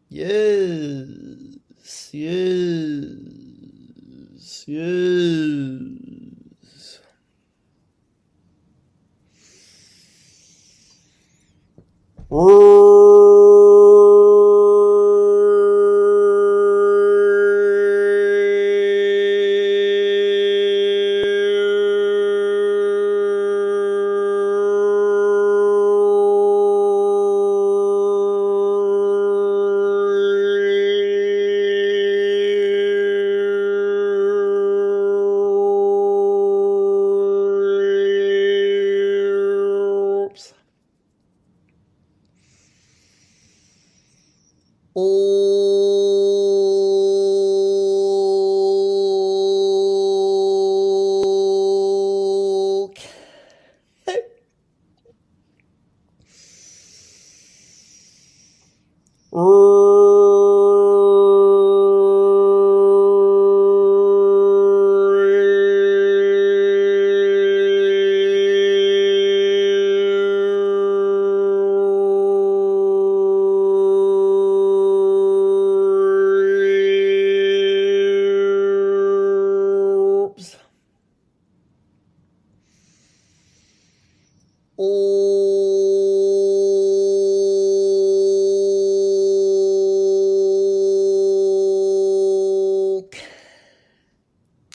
Yes, yes, yes. Okay.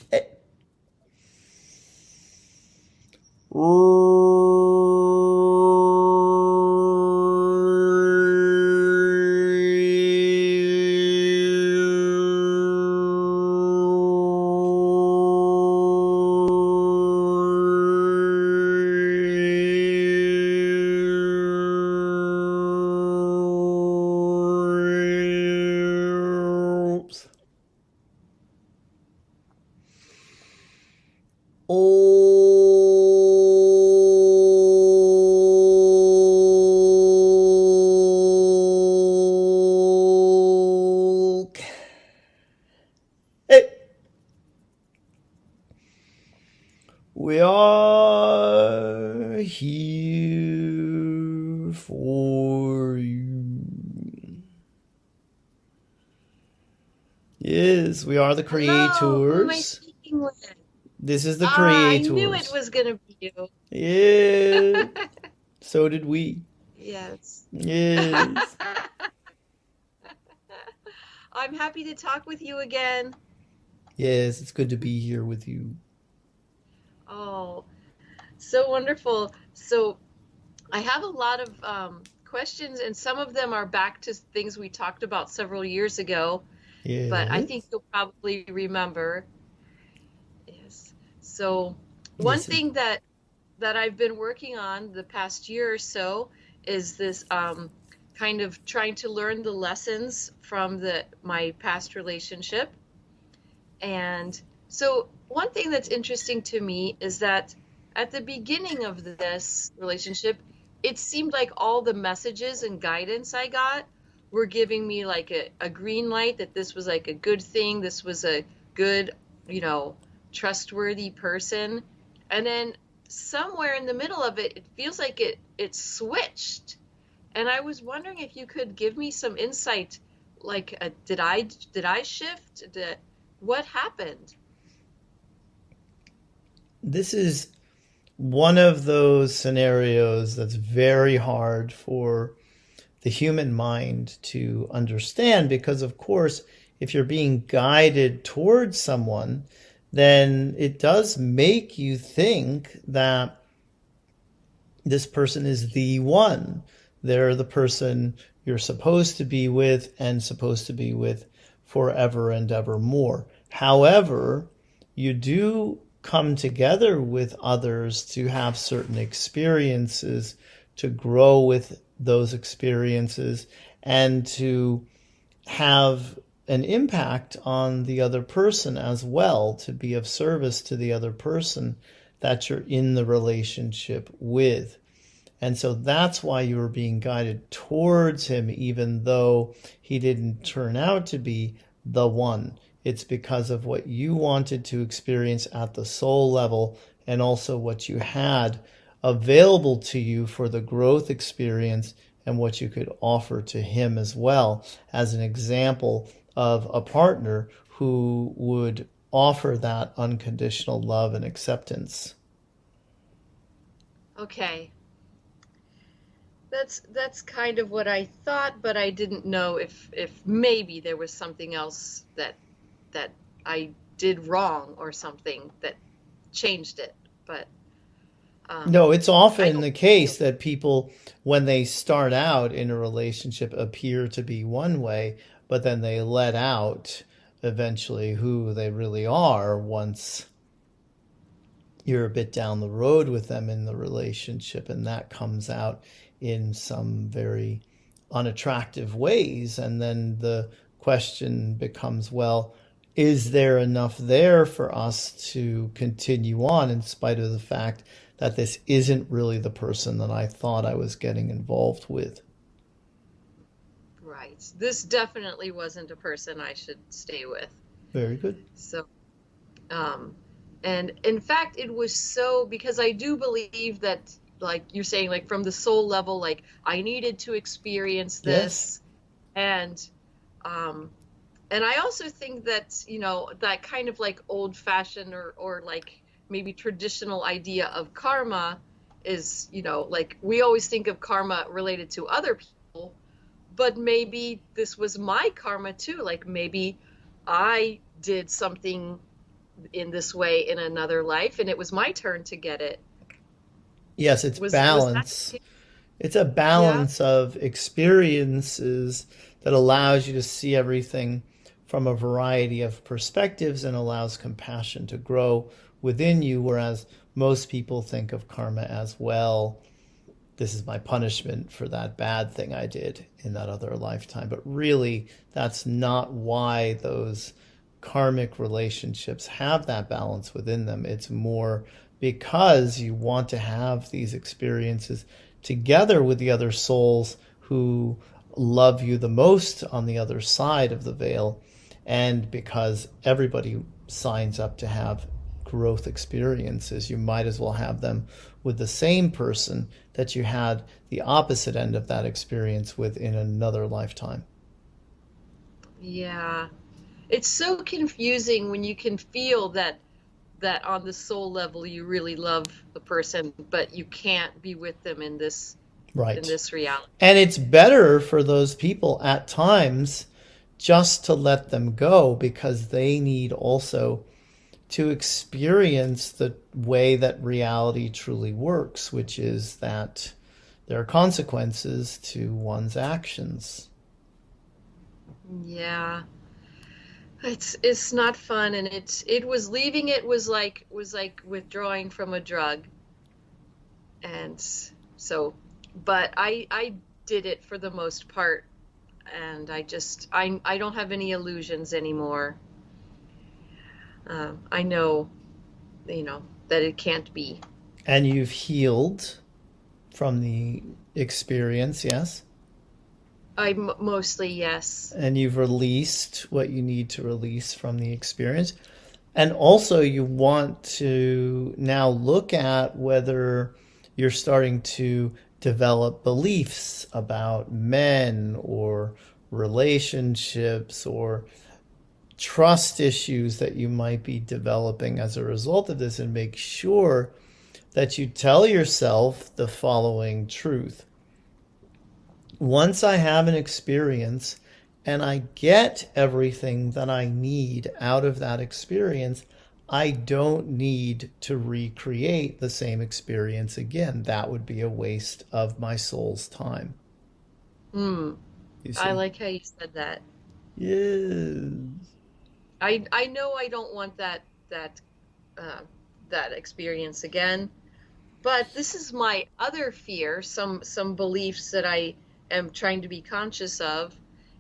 Okay. Oops. Okay. We are here for you. Yes, we are the Hello, who am I creators. speaking with? This is the Ah, I knew it creators. was gonna be you. Yeah, so did we. Yes. Yes. I'm happy to talk with you again. Yes, it's good to be here with you. Oh, so wonderful. So I have a lot of questions, and some of them are back to things we talked about several years ago, but I think Yes. you'll probably remember. Yes. So one Yes. thing that I've been working on the past year or so is this kind of trying to learn the lessons from the my past relationship. And so one thing that's interesting to me is that at the beginning of this relationship, it seemed like all the messages and guidance I got were giving me like a green light that this was like a good thing, this was a good, you know, trustworthy person. And then somewhere in the middle of it, it feels like it switched. And I was wondering if you could give me some insight, like did I shift? What happened? This is one of those scenarios that's very hard for the human mind to understand because, of course, if you're being guided towards someone, then it does make you think that this person is the one. They're the person you're supposed to be with and supposed to be with forever and ever more. However, you do come together with others to have certain experiences, to grow with those experiences, and to have an impact on the other person as well, to be of service to the other person that you're in the relationship with. And so that's why you were being guided towards him, even though he didn't turn out to be the one. It's because of what you wanted to experience at the soul level and also what you had available to you for the growth experience and what you could offer to him as well, as an example of a partner who would offer that unconditional love and acceptance. Okay. That's kind of what I thought, but I didn't know if maybe there was something else that I did wrong or something that changed it. But No, it's I often don't the feel case that people, when they start out in a relationship, appear to be one way, but then they let out eventually who they really are once you're a bit down the road with them in the relationship, and that comes out in some very unattractive ways. And then the question becomes, well, is there enough there for us to continue on in spite of the fact that this isn't really the person that I thought I was getting involved with? right. This definitely wasn't a person I should stay with. Very good. So, um, and in fact, it was so because I do believe that, like you're saying, like from the soul level, like I needed to experience Yes. this, and um, and I also think that, that kind of like old fashioned or like maybe traditional idea of karma is, like we always think of karma related to other people, but maybe this was my karma too. Like maybe I did something in this way in another life and it was my turn to get it. Yes, it's Was that balance. the case? It's a Yeah. balance of experiences that allows you to see everything from a variety of perspectives and allows compassion to grow within you, whereas most people think of karma as, well, this is my punishment for that bad thing I did in that other lifetime. But really, that's not why those karmic relationships have that balance within them. It's more because you want to have these experiences together with the other souls who love you the most on the other side of the veil, and because everybody signs up to have growth experiences, you might as well have them with the same person that you had the opposite end of that experience with in another lifetime. Yeah. It's so confusing when you can feel that on the soul level you really love the person, but you can't be with them in Right. this reality. And it's better for those people at times just to let them go, because they need also to experience the way that reality truly works, which is that there are consequences to one's actions. Yeah. It's not fun, and it was leaving it was like withdrawing from a drug. And so, but I did it for the most part, and I don't have any illusions anymore. I know, that it can't be. And you've healed from the experience, yes? Mostly yes. And you've released what you need to release from the experience. And also, you want to now look at whether you're starting to develop beliefs about men or relationships or trust issues that you might be developing as a result of this, and make sure that you tell yourself the following truth. Once I have an experience and I get everything that I need out of that experience, I don't need to recreate the same experience again. That would be a waste of my soul's time. Hmm. You I see? like how you said that. Yes. I know I don't want that uh, that experience again. But this is my other fear, some beliefs that I am trying to be conscious of,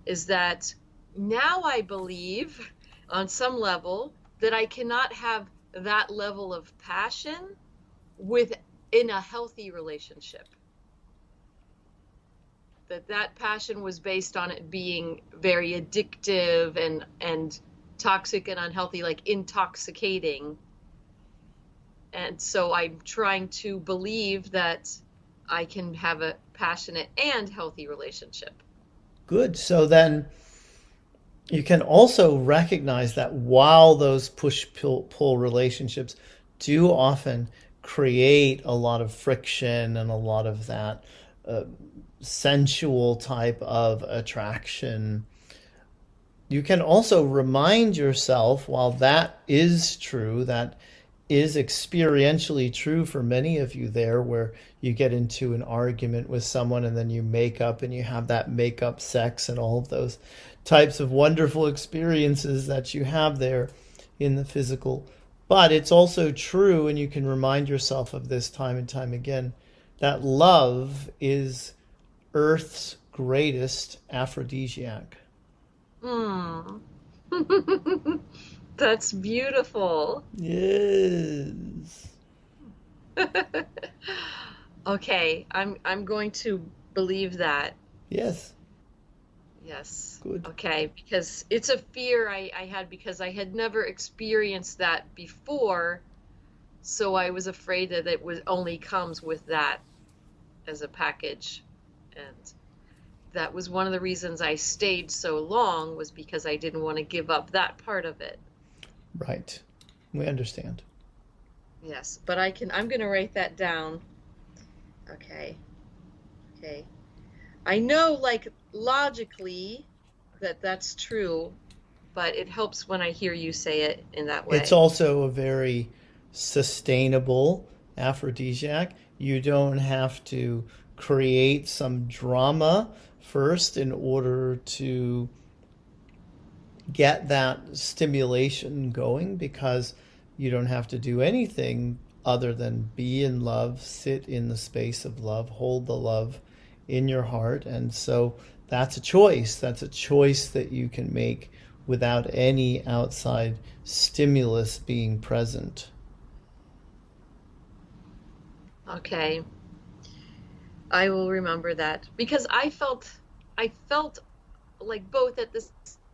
is that now I believe on some level that I cannot have that level of passion in a healthy relationship. That passion was based on it being very addictive and toxic and unhealthy, like intoxicating. And so I'm trying to believe that I can have a passionate and healthy relationship. Good. So then you can also recognize that while those pull relationships do often create a lot of friction and a lot of that uh, sensual type of attraction, you can also remind yourself, while that is true, that is experientially true for many of you there, where you get into an argument with someone and then you make up and you have that make up sex and all of those types of wonderful experiences that you have there in the physical. But it's also true, and you can remind yourself of this time and time again, that love is Earth's greatest aphrodisiac. Hmm. That's beautiful. Yes. Okay, I'm going to believe that. Yes. Yes. Good. Okay, because it's a fear I had because I had never experienced that before, so I was afraid that it was only comes with that as a package. And that was one of the reasons I stayed so long was because I didn't want to give up that part of it. Right. We understand. Yes, but I'm going to write that down. Okay. Okay. I know, like, logically that that's true, but it helps when I hear you say it in that It's way. also a very sustainable aphrodisiac. You don't have to create some drama first in order to get that stimulation going, because you don't have to do anything other than be in love, sit in the space of love, hold the love in your heart. And so that's a choice. That's a choice that you can make without any outside stimulus being present. Okay. I will remember that because I felt like both at the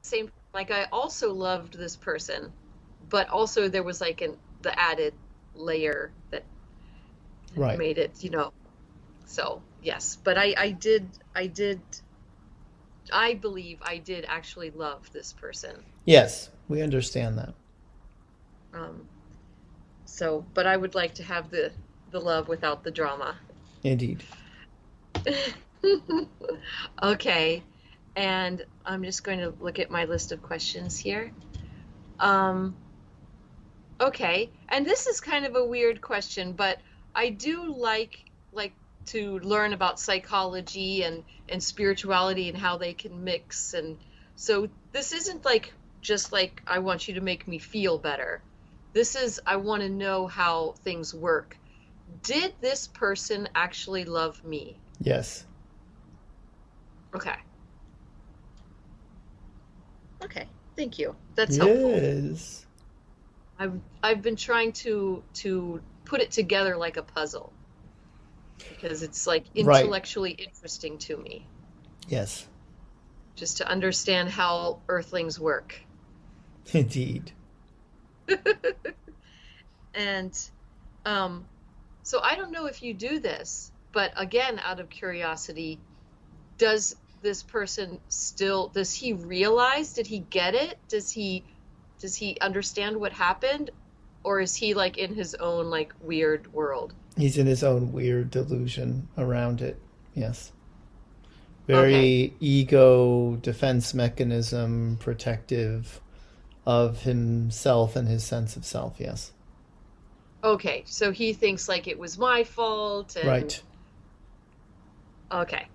same like I also loved this person, but also there was like the added layer that Right. made it, so yes, but I did I believe I did actually love this person. Yes, we understand that. Um, so, but I would like to have the love without the drama. Indeed. Okay, and I'm just going to look at my list of questions here. Um, okay, and this is kind of a weird question, but I do like to learn about psychology and spirituality and how they can mix, and so this isn't like just like I want you to make me feel better. This is I want to know how things work. Did this person actually love me? Yes. Okay. Okay. Thank you. That's helpful. Yes. I've been trying to put it together like a puzzle because it's like Right. intellectually interesting to me Yes. just to understand how earthlings work. Indeed. And um so I don't know if you do this, but again, out of curiosity, does this person still does he realize, did he get it? Does he understand what happened? Or is he like in his own like weird world? He's in his own weird delusion around it. Yes. Okay. Very ego defense mechanism, protective of himself and his sense of self. Yes. Okay. So he thinks like it was my fault and Right. okay.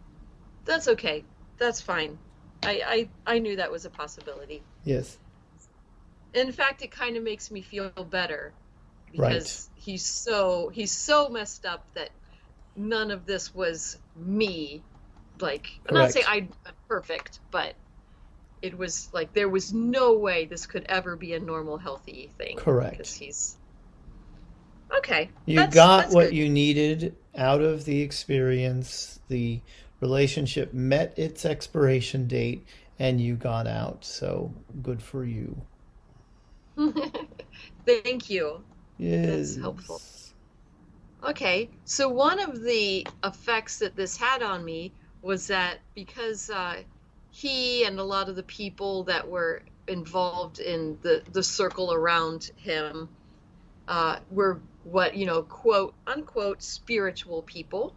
That's okay. That's fine. I knew that was a possibility. Yes. In fact, it kind of makes me feel better Right. because he's so messed up that none of this was me. Like, I'm not saying Correct. I'm perfect, but it was like there was no way this could ever be a normal, healthy thing because Correct. he's okay. You That's got that's what good. you needed out of the experience. The relationship met its expiration date and you got out. So good for you. Thank you. That's helpful. Yes. Okay, so one of the effects that this had on me was that because he and a lot of the people that were involved in the circle around him were what, quote unquote, spiritual people,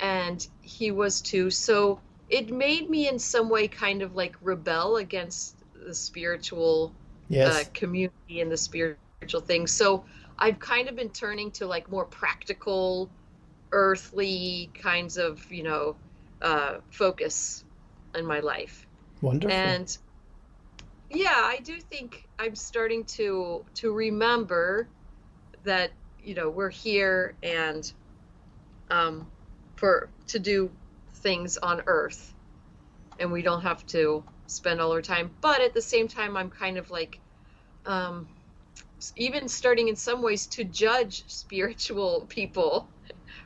and he was too. So it made me in some way kind of like rebel against the spiritual Yes. community and the spiritual things. So I've kind of been turning to like more practical, earthly kinds of, focus in my life. Wonderful. And yeah, I do think I'm starting to remember that, we're here and um, for to do things on Earth, and we don't have to spend all our time. But at the same time, I'm kind of like um, even starting in some ways to judge spiritual people,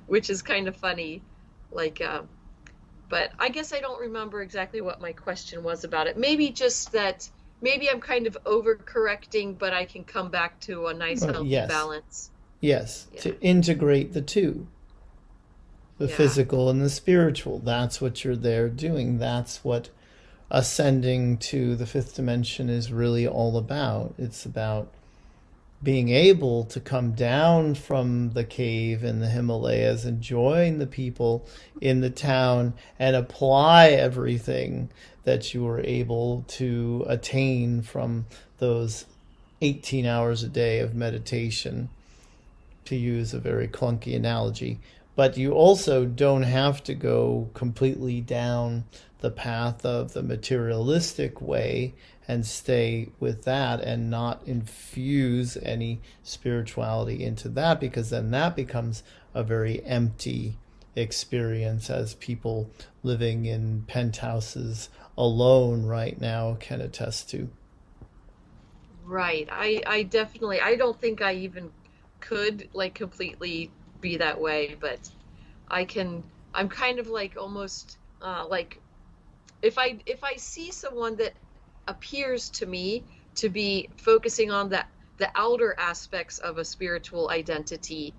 which is kind of funny. Like, but I guess I don't remember exactly what my question was about it. Maybe just that maybe I'm kind of overcorrecting, but I can come back to a nice, healthy Yes. balance. Yes. Yeah, To integrate the two, the yeah, physical and the spiritual. That's what you're there doing. That's what ascending to the fifth dimension is really all about. It's about being able to come down from the cave in the Himalayas and join the people in the town and apply everything that you were able to attain from those 18 hours a day of meditation, to use a very clunky analogy. But you also don't have to go completely down the path of the materialistic way and stay with that and not infuse any spirituality into that, because then that becomes a very empty experience, as people living in penthouses alone right now can attest to. right. I definitely, I don't think I even could like completely be that way, but I can, I'm kind of like almost like if I see someone that appears to me to be focusing on the outer aspects of a spiritual identity,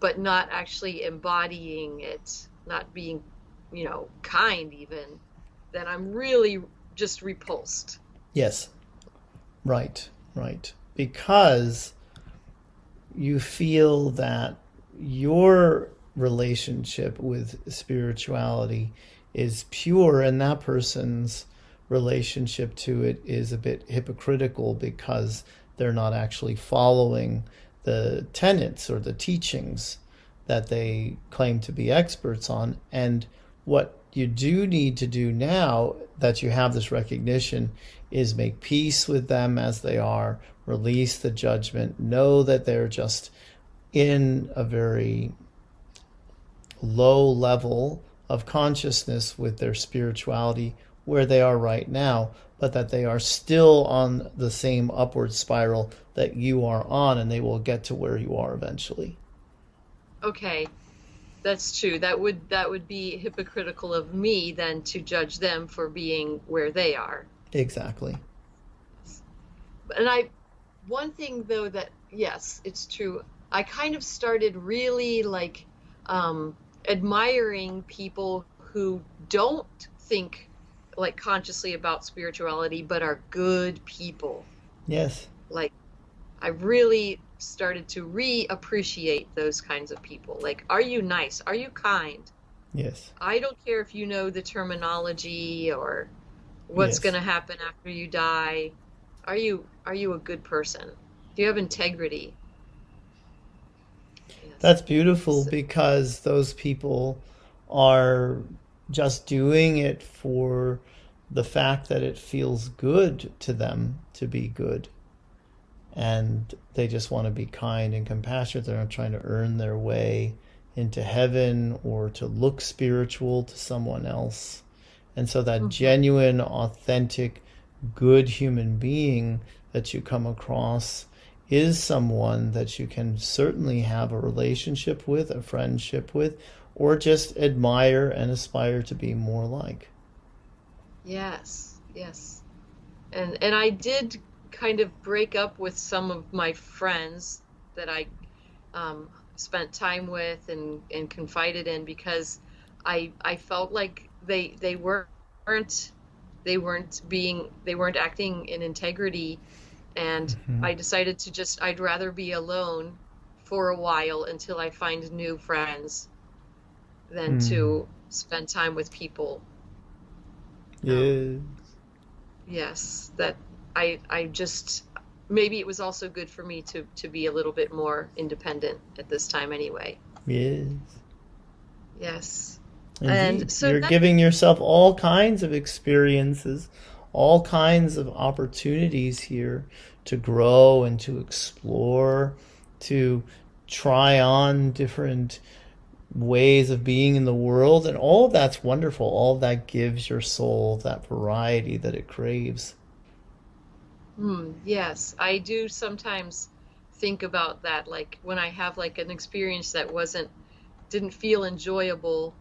but not actually embodying it, not being, kind even, then I'm really just repulsed. Yes, right, right. Because you feel that your relationship with spirituality is pure and that person's relationship to it is a bit hypocritical because they're not actually following the tenets or the teachings that they claim to be experts on. And what you do need to do now that you have this recognition is make peace with them as they are, release the judgment, know that they're just in a very low level of consciousness with their spirituality where they are right now, but that they are still on the same upward spiral that you are on, and they will get to where you are eventually. Okay, that's true. That would be hypocritical of me then to judge them for being where they are. Exactly. And one thing though that, yes, it's true. I kind of started really like admiring people who don't think like consciously about spirituality, but are good people. Yes. Like I really started to reappreciate those kinds of people. Like, are you nice? Are you kind? Yes. I don't care if you know the terminology or what's going Yes. to happen after you die. Are you a good person? Do you have integrity? Yes. That's beautiful So, because those people are just doing it for the fact that it feels good to them to be good. And they just want to be kind and compassionate. They're not trying to earn their way into heaven or to look spiritual to someone else. And so that mhm. genuine, authentic, good human being that you come across is someone that you can certainly have a relationship with, a friendship with, or just admire and aspire to be more like. Yes, yes. And I did kind of break up with some of my friends that I spent time with and confided in, because I felt like weren't they weren't acting in integrity, and Hmm. I decided to just I'd rather be alone for a while until I find new friends than Mm. to spend time with people. Um, Yes. yes, that I just maybe it was also good for me to be a little bit more independent at this time anyway. Yes. Yes. And Indeed. so You're that giving yourself all kinds of experiences, all kinds of opportunities here to grow and to explore, to try on different ways of being in the world. And all of that's wonderful. All of that gives your soul that variety that it craves. yes, I do sometimes think about that, like when I have like an experience that didn't feel enjoyable,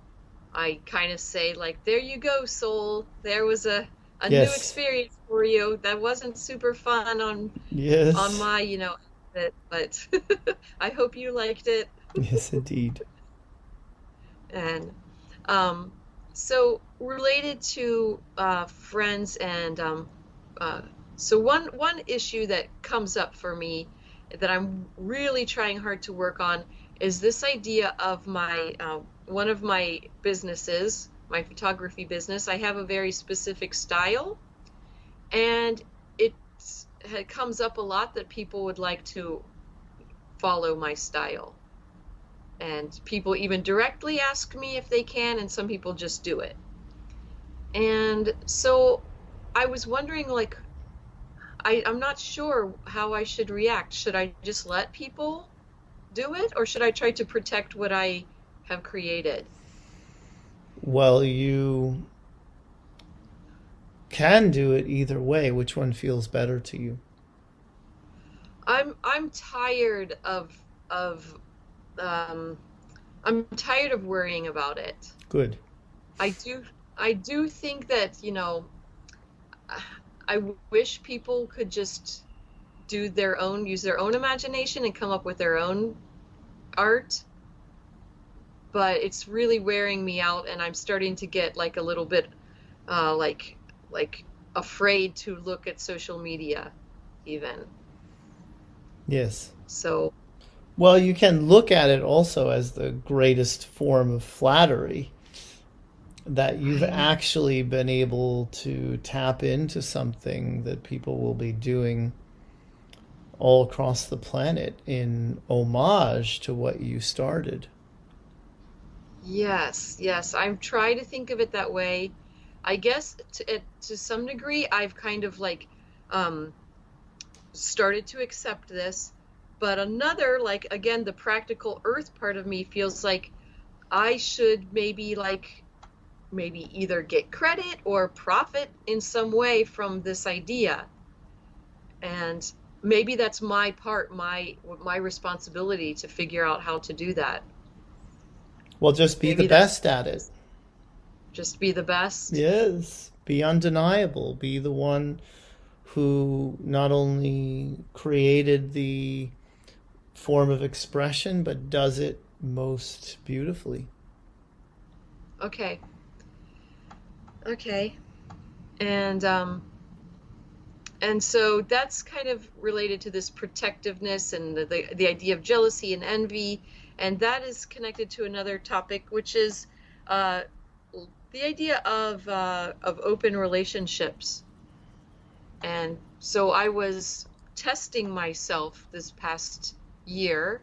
I kind of say like, there you go, soul. There was a new Yes. experience for you that wasn't super fun on Yes. my, but I hope you liked it. Yes, indeed. And um, so related to friends and uh, so one issue that comes up for me that I'm really trying hard to work on is this idea of my one of my businesses, my photography business. I have a very specific style, and it comes up a lot that people would like to follow my style. And people even directly ask me if they can, and some people just do it. And so I was wondering, like, I'm not sure how I should react. Should I just let people do it, or should I try to protect what I have created? Well, you can do it either way. Which one feels better to you? I'm tired of um I'm tired of worrying about it. Good. I do I do think that, I wish people could just use their own imagination and come up with their own art, but it's really wearing me out, and I'm starting to get like a little bit uh like like afraid to look at social media even. Yes. So, Well, you can look at it also as the greatest form of flattery that you've I know. actually been able to tap into something that people will be doing all across the planet in homage to what you started. Yes, yes. I'm trying to think of it that way. I guess to some degree, I've kind of like um, started to accept this, but another, like, again, the practical earth part of me feels like I should maybe either get credit or profit in some way from this idea. And maybe that's my part, my responsibility to figure out how to do that. Well, just be the Maybe that's best at it. just be the best. Yes. Be undeniable. Be the one who not only created the form of expression, but does it most beautifully. Okay. Okay. And and so that's kind of related to this protectiveness and the idea of jealousy and envy, and that is connected to another topic, which is uh, the idea of open relationships. And so I was testing myself this past year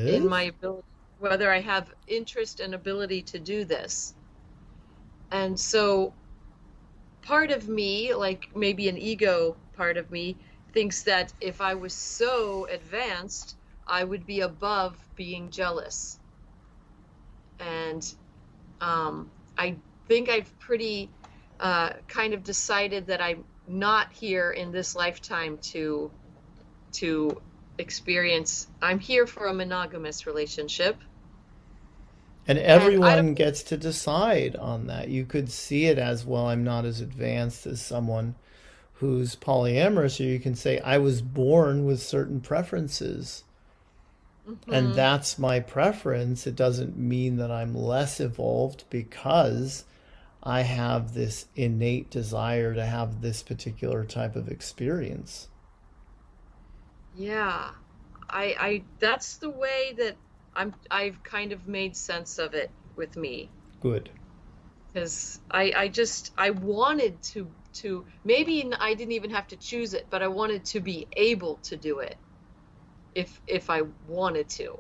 in my Yes. ability, whether I have interest and ability to do this. And so part of me, like maybe an ego part of me, thinks that if I was so advanced, I would be above being jealous. And I think I've pretty kind of decided that I'm not here in this lifetime to experience. I'm here for a monogamous relationship, And and I don't. everyone gets to decide on that. You could see it as, well, I'm not as advanced as someone who's polyamorous, or you can say, I was born with certain preferences. And Hmm. that's my preference. It doesn't mean that I'm less evolved because I have this innate desire to have this particular type of experience. Yeah. I that's the way that I've kind of made sense of it with me. Good. Because I wanted to maybe I didn't even have to choose it, but I wanted to be able to do it if I wanted to.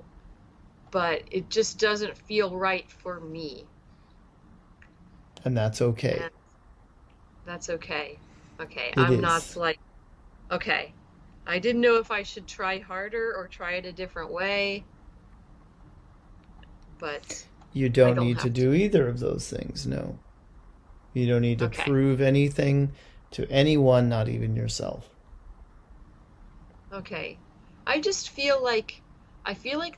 But it just doesn't feel right for me. And that's okay. And that's okay. Okay, It I'm not is. like, okay, I didn't know if I should try harder or try it a different way, but You I don't don't need to have to. do either of those things. No. You don't need to Okay. prove anything to anyone, not even yourself. Okay. I just feel like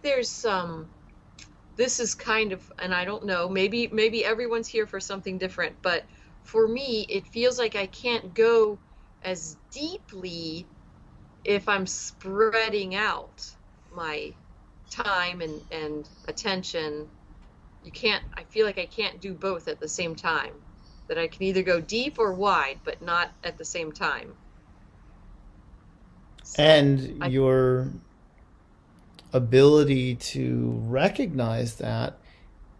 there's some this is kind of, and I don't know, maybe everyone's here for something different, but for me it feels like I can't go as deeply if I'm spreading out my time and attention. You can't, I feel like I can't do both at the same time. That I can either go deep or wide, but not at the same time. So And I your ability to recognize that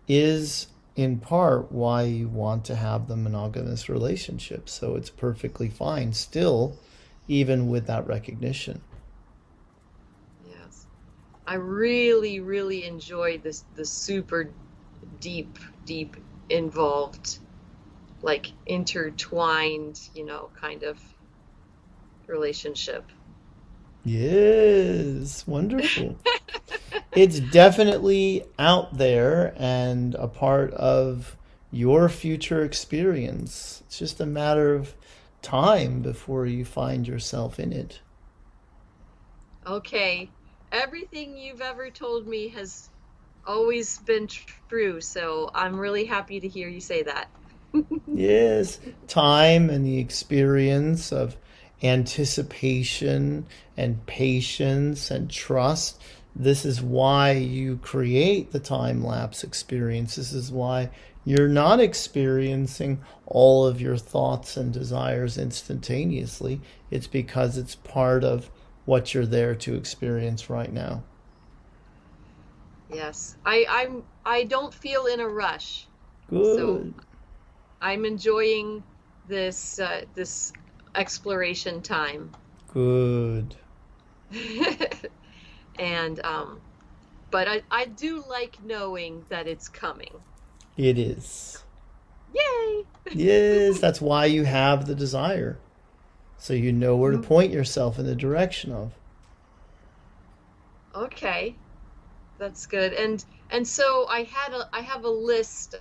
is in part why you want to have the monogamous relationship. So it's perfectly fine still, even with that recognition. Yes. I really, really enjoyed this the super deep, deep involved, like intertwined, kind of relationship. Yes, wonderful. It's definitely out there and a part of your future experience. It's just a matter of time before you find yourself in it. Okay. Everything you've ever told me has always been true, so I'm really happy to hear you say that. Yes, time and the experience of anticipation and patience and trust. This is why you create the time lapse experience. This is why you're not experiencing all of your thoughts and desires instantaneously. It's because it's part of what you're there to experience right now. Yes. I don't feel in a rush. So Good, I'm enjoying this exploration time. good. And but I do like knowing that it's coming. It is. Yay! Yes, that's why you have the desire. So you know where to point yourself in the direction of. Okay, that's good. And so I have a list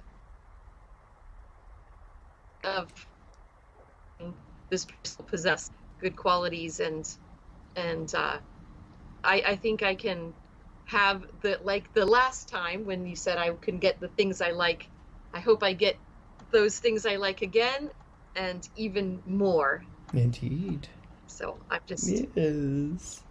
of this person possess good qualities and I think I can have the like the last time when you said I can get the things I like. I hope I get those things I like again and even more. Indeed. So I'm just Yes.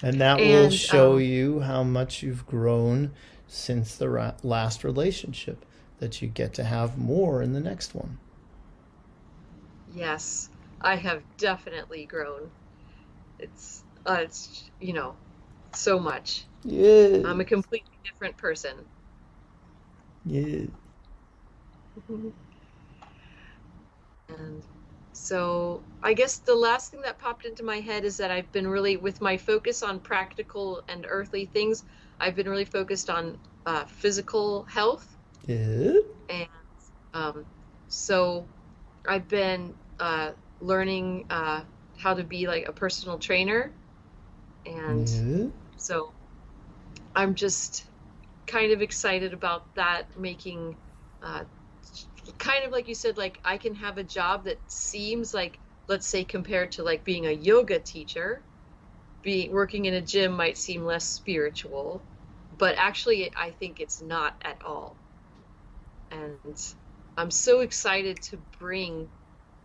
And that will and show you how much you've grown since the last relationship, that you get to have more in the next one. yes, I have definitely grown. It's so much. I'm a Yes. completely different person. Yes. And so I guess the last thing that popped into my head is that I've been really, with my focus on practical and earthly things, I've been really focused on physical health. Yes. And um, so I've been learning how to be like a personal trainer. And Yes. so I'm just kind of excited about that, making uh, kind of like you said, like I can have a job that seems like, let's say, compared to like being a yoga teacher, being working in a gym might seem less spiritual, but actually, I think it's not at all. And I'm so excited to bring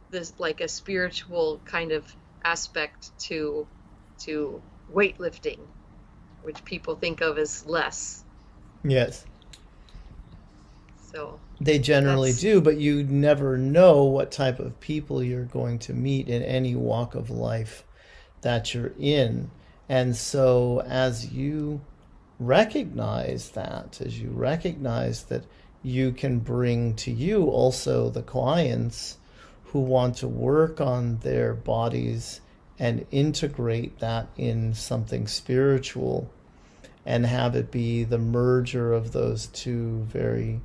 this like a spiritual kind of aspect to weightlifting, which people think of as less. Yes. So They generally that's do, but you never know what type of people you're going to meet in any walk of life that you're in. And so, as you recognize that, as you recognize that you can bring to you also the clients who want to work on their bodies and integrate that in something spiritual and have it be the merger of those two very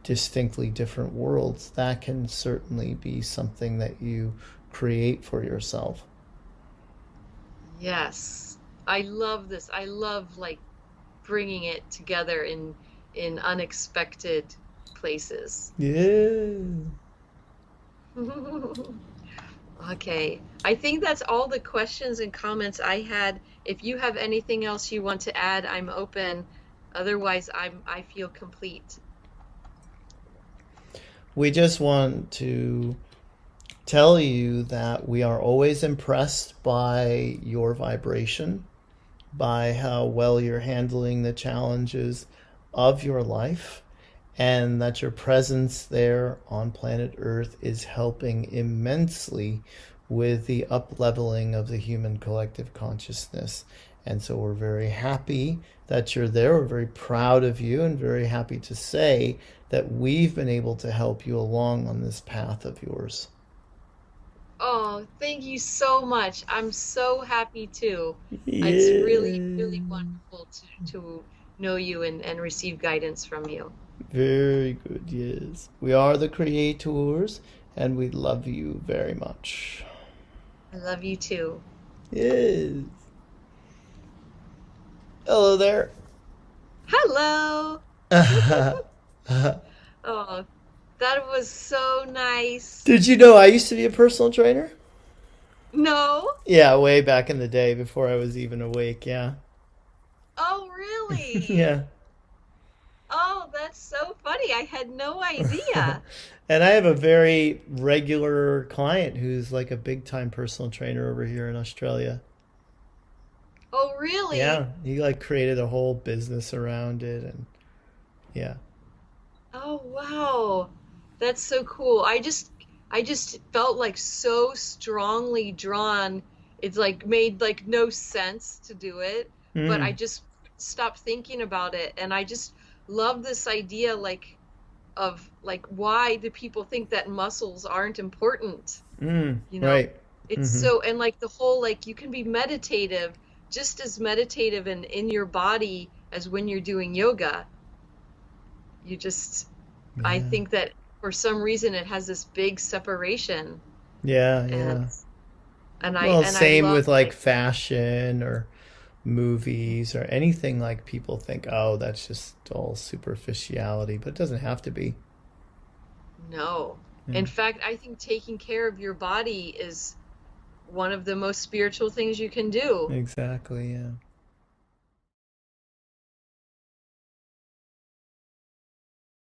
distinctly different worlds, that can certainly be something that you create for yourself. yes. I love this. I love like bringing it together in unexpected places. Yeah. Okay. I think that's all the questions and comments I had. If you have anything else you want to add, I'm open. Otherwise, I feel complete. We just want to tell you that we are always impressed by your vibration, by how well you're handling the challenges of your life, and that your presence there on planet Earth is helping immensely with the up leveling of the human collective consciousness. And so we're very happy that you're there. We're very proud of you and very happy to say that we've been able to help you along on this path of yours. Oh, thank you so much. I'm so happy too. It's really, really Yeah. wonderful to know you and receive guidance from you. Very good, yes. We are the creators and we love you very much. I love you too. Yes. Hello there. Hello. Oh, that was so nice. Did you know I used to be a personal trainer? No? Yeah, way back in the day before I was even awake, yeah. Oh, really? Yeah. Oh, that's so funny. I had no idea. And I have a very regular client who's like a big time personal trainer over here in Australia. Oh, really? Yeah, he like created a whole business around it and yeah. Oh, wow. That's so cool. I just felt like so strongly drawn. It's like made like no sense to do it, but I Mm, just stopped thinking about it and I just love this idea like of like why do people think that muscles aren't important? You know, right. it's Hmm. so and like the whole like you can be meditative just as meditative and in your body as when you're doing yoga. You just I Yeah. think that for some reason it has this big separation Yeah, and yeah. and I Well, and I same love with like like fashion or movies or anything like people think, oh, that's just all superficiality, but it doesn't have to be. no. Yeah. In fact, I think taking care of your body is one of the most spiritual things you can do. Exactly, yeah.